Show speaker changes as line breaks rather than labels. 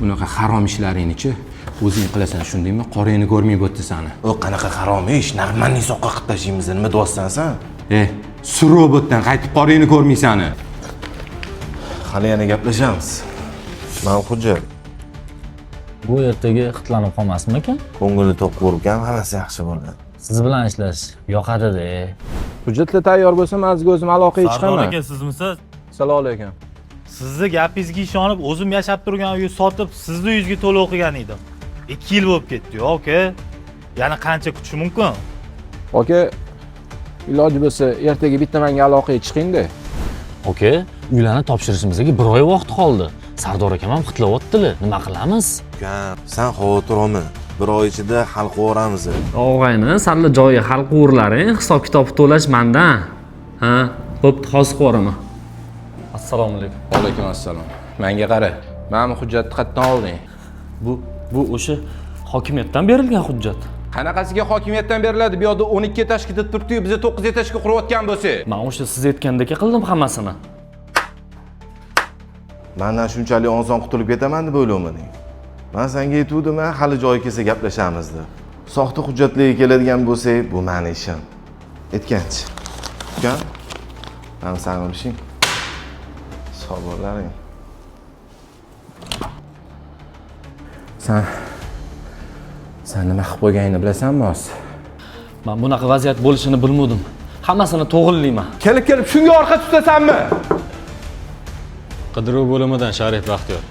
Bunaqa harom ishlaringni-chi, o'zing qilasan, shundaymi? Qoringni ko'rmay bo'tdi seni.
O qanaqa harom ish, narmanning soqqa qilib tashlaymiz, nima deyapsan sen?
Surobotdan qaytib qoringni ko'rmaysani.
Hali yana gaplashamiz. Men hujjat.
Bu ertaga xitlanib qolmasmikan?
Ko'ngli to'q ko'rgan, hammasi yaxshi bo'ladi.
Siz bilan ishlash yoqadi-da.
Hujjatlar tayyor bo'lsa, men sizga o'zim aloqaga chiqaman.
Sardor aka sizmisiz?
Assalomu alaykum.
Sizni gapingizga ishonib, o'zim yashab turgan uyni sotib, sizni uyingizga to'lov o'qigan edim. 2 yil bo'lib ketdi-yu, aka. Yana qancha kutish mumkin?
Aka, iloji bo'lsa, ertaga bitta menga aloqaga chiqing-da.
Aka, uylarni topshirishimizga 1 oy vaqt qoldi. Sardor akam ham qitlayaptilar. Nima qilamiz?
Ukam, sen xavotir olma. 1 oy ichida hal qilamiz.
Og'ayni, salla joyi hal qilurlaring, hisob-kitob to'lash mendan. Ha, bo'pti, hozir qo'raman. Assalomu alaykum.
Va alaykum assalom. Menga qara. Meni hujjatni qayerdan olding?
Bu o'sha hokimiyatdan berilgan hujjat.
Qanaqasiga hokimiyatdan beriladi? Bu yerda 12 etажga turibdi-yu, biz 9 etажga qurayotgan bo'lsak.
Men o'sha siz aytgandek qildim hammasini.
Mendan shunchalik oson qutulib ketaman deb o'ylayapman. Men senga aytuvdim, hali joyi kelsa gaplashamiz deb. Soxta hujjatlarga keladigan bo'lsak, bu meni ishim. Aytganchi. Ukam, men seni urishing. Sog' bo'laring. Sen nima qilib qo'yganingni bilasanmi, o'zi?
Men bunaqa vaziyat bo'lishini bilmadim. Hammasini to'g'rilayman.
Kelib shunga orqa tutasanmi?
Qidiruv bo'limidan Sharif Baxtiyor.